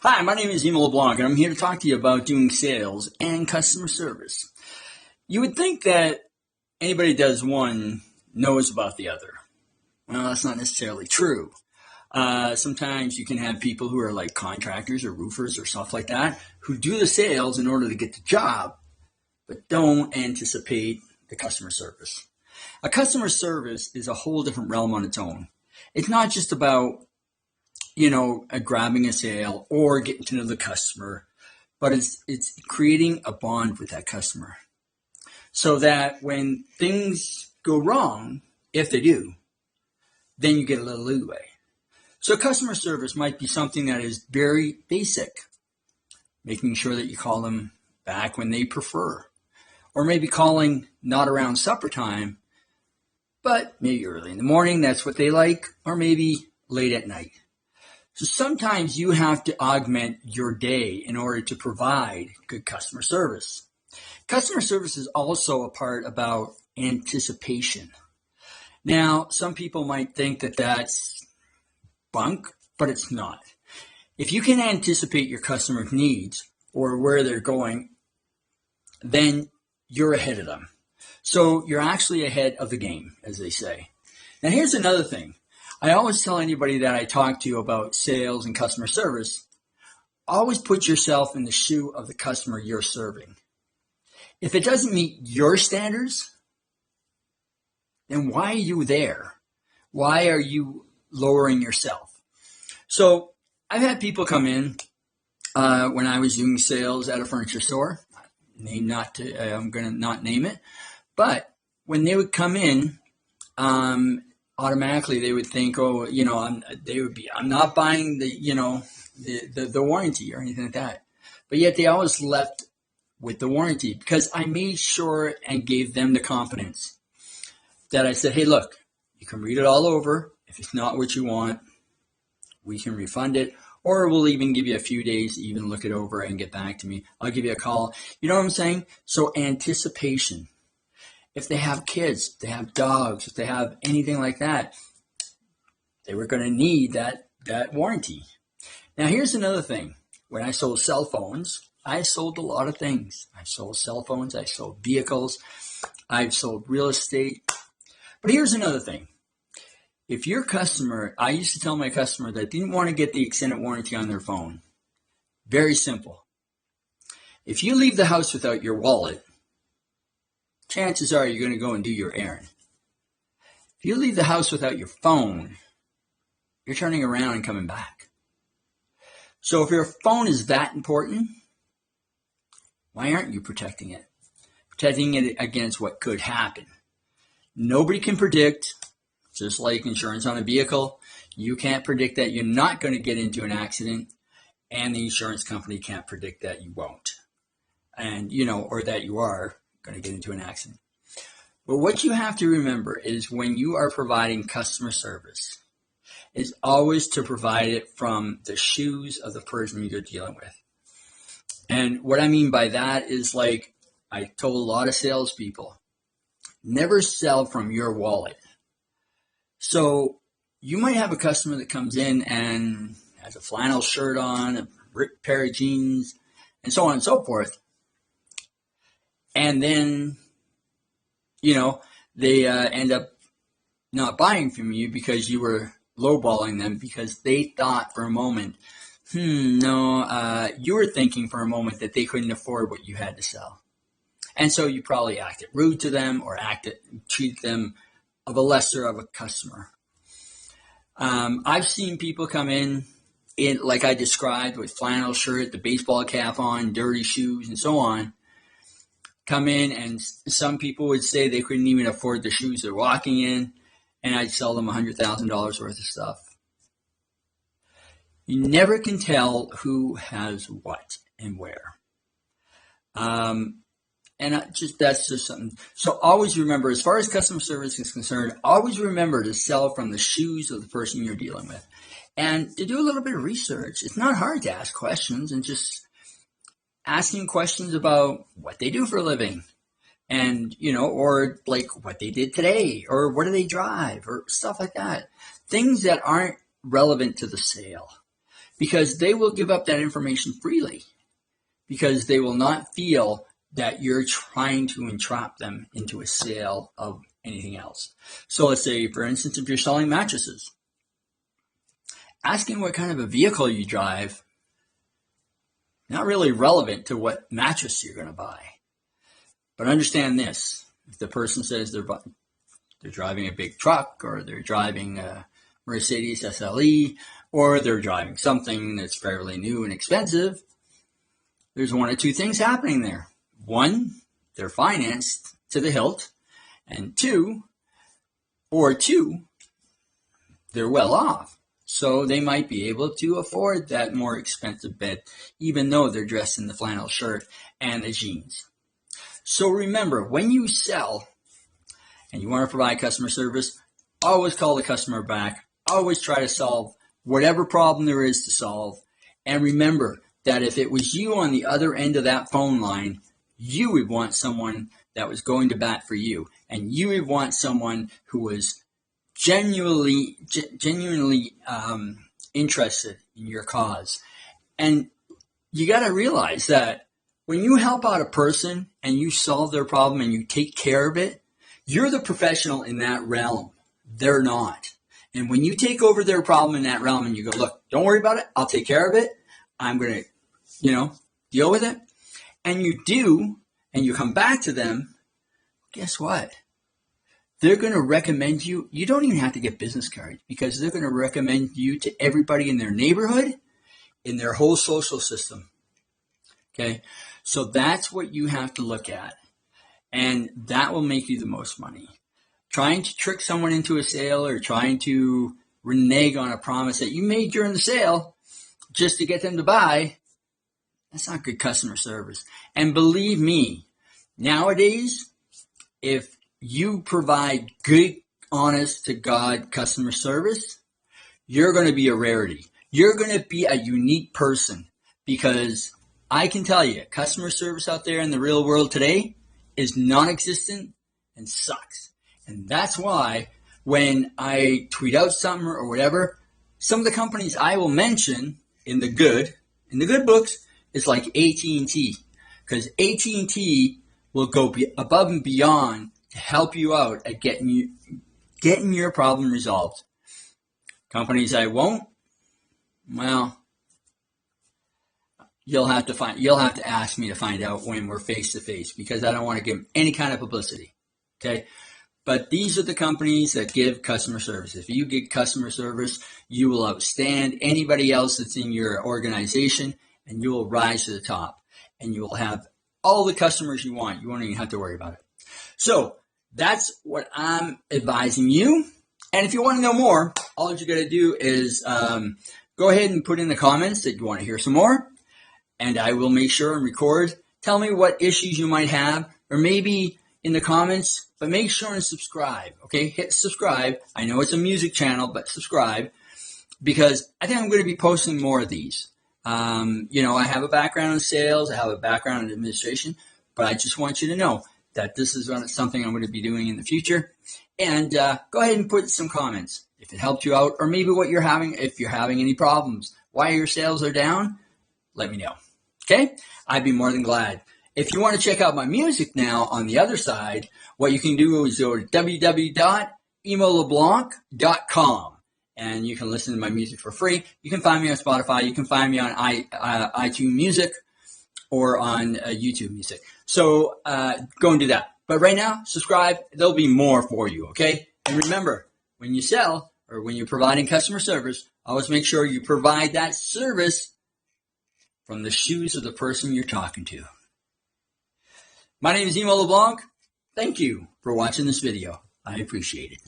Hi, my name is Emo LeBlanc, and I'm here to talk to you about doing sales and customer service. You would think that anybody who does one knows about the other. Well, that's not necessarily true. Sometimes you can have people who are like contractors or roofers or stuff like that who do the sales in order to get the job, but don't anticipate the customer service. A customer service is a whole different realm on its own. It's not just about grabbing a sale or getting to know the customer, but it's creating a bond with that customer so that when things go wrong, if they do, then you get a little leeway. So customer service might be something that is very basic, making sure that you call them back when they prefer, or maybe calling not around supper time, but maybe early in the morning, that's what they like, or maybe late at night. So sometimes you have to augment your day in order to provide good customer service. Customer service is also a part about anticipation. Now, some people might think that that's bunk, but it's not. If you can anticipate your customer's needs or where they're going, then you're ahead of them. So you're actually ahead of the game, as they say. Now, here's another thing. I always tell anybody that I talk to about sales and customer service, always put yourself in the shoe of the customer you're serving. If it doesn't meet your standards, then why are you there? Why are you lowering yourself? So I've had people come in when I was doing sales at a furniture store. I'm going to not name it. But when they would come in, automatically they would think, I'm not buying the warranty or anything like that. But yet they always left with the warranty because I made sure and gave them the confidence that I said, hey, look, you can read it all over. If it's not what you want, we can refund it, or we'll even give you a few days to even look it over and get back to me. I'll give you a call. You know what I'm saying? So anticipation. If they have kids, if they have dogs, if they have anything like that, they were going to need that warranty. Now, here's another thing. When I sold cell phones, I sold a lot of things. I sold cell phones. I sold vehicles. I've sold real estate. But here's another thing. If your customer, I used to tell my customer that didn't want to get the extended warranty on their phone, very simple. If you leave the house without your wallet, chances are you're going to go and do your errand. If you leave the house without your phone, you're turning around and coming back. So if your phone is that important, why aren't you protecting it? Protecting it against what could happen. Nobody can predict, just like insurance on a vehicle, you can't predict that you're not going to get into an accident, and the insurance company can't predict that you won't. And, or that you are going to get into an accident. But what you have to remember is when you are providing customer service is always to provide it from the shoes of the person you're dealing with. And what I mean by that is, like I told a lot of salespeople, never sell from your wallet. So you might have a customer that comes in and has a flannel shirt on, a ripped pair of jeans, and so on and so forth. And then, they end up not buying from you because you were lowballing them because they thought for a moment, you were thinking for a moment that they couldn't afford what you had to sell. And so you probably acted rude to them or treat them of a lesser of a customer. I've seen people come in like I described, with flannel shirt, the baseball cap on, dirty shoes, and so on. Come in, and some people would say they couldn't even afford the shoes they're walking in, and I'd sell them $100,000 worth of stuff. You never can tell who has what and where. That's just something. So always remember, as far as customer service is concerned, always remember to sell from the shoes of the person you're dealing with. And to do a little bit of research. It's not hard to ask questions and just asking questions about what they do for a living and, or like what they did today or what do they drive or stuff like that. Things that aren't relevant to the sale. because they will give up that information freely, because they will not feel that you're trying to entrap them into a sale of anything else. So let's say, for instance, if you're selling mattresses, asking what kind of a vehicle you drive, not really relevant to what mattress you're going to buy. But understand this: if the person says they're driving a big truck, or they're driving a Mercedes SLE, or they're driving something that's fairly new and expensive, there's one or two things happening there. One, they're financed to the hilt, and two, they're well off. So they might be able to afford that more expensive bed, even though they're dressed in the flannel shirt and the jeans. So remember, when you sell and you want to provide customer service, always call the customer back. Always try to solve whatever problem there is to solve. And remember that if it was you on the other end of that phone line, you would want someone that was going to bat for you. And you would want someone who was genuinely interested in your cause. And you got to realize that when you help out a person and you solve their problem and you take care of it, you're the professional in that realm. They're not. And when you take over their problem in that realm and you go, look, don't worry about it. I'll take care of it. I'm going to, deal with it. And you do, and you come back to them, guess what? They're going to recommend you. You don't even have to get business cards, because they're going to recommend you to everybody in their neighborhood, in their whole social system. Okay? So that's what you have to look at. And that will make you the most money. Trying to trick someone into a sale, or trying to renege on a promise that you made during the sale just to get them to buy, that's not good customer service. And believe me, nowadays, if you provide good, honest to God customer service, you're going to be a rarity. You're going to be a unique person, because I can tell you, customer service out there in the real world today is non-existent and sucks. And that's why when I tweet out something or whatever, some of the companies I will mention in the good books is like AT&T, because AT&T will go above and beyond to help you out at getting your problem resolved. Companies I won't, well, you'll have to ask me to find out when we're face to face, because I don't want to give them any kind of publicity. Okay? But these are the companies that give customer service. If you get customer service, you will outstand anybody else that's in your organization, and you will rise to the top, and you will have all the customers you want. You won't even have to worry about it. So that's what I'm advising you. And if you want to know more, all you got to do is go ahead and put in the comments that you want to hear some more, and I will make sure and record. Tell me what issues you might have, or maybe in the comments, but make sure and subscribe. Okay, hit subscribe. I know it's a music channel, but subscribe, because I think I'm going to be posting more of these. I have a background in sales. I have a background in administration, but I just want you to know that this is something I'm going to be doing in the future. And go ahead and put some comments if it helped you out, or maybe what you're having, if you're having any problems, why your sales are down, let me know. Okay? I'd be more than glad. If you want to check out my music now on the other side, what you can do is go to www.emoleblanc.com. And you can listen to my music for free. You can find me on Spotify. You can find me on iTunes Music, or on YouTube Music. So go and do that. But right now, subscribe. There'll be more for you, okay? And remember, when you sell, or when you're providing customer service, always make sure you provide that service from the shoes of the person you're talking to. My name is Emo LeBlanc. Thank you for watching this video. I appreciate it.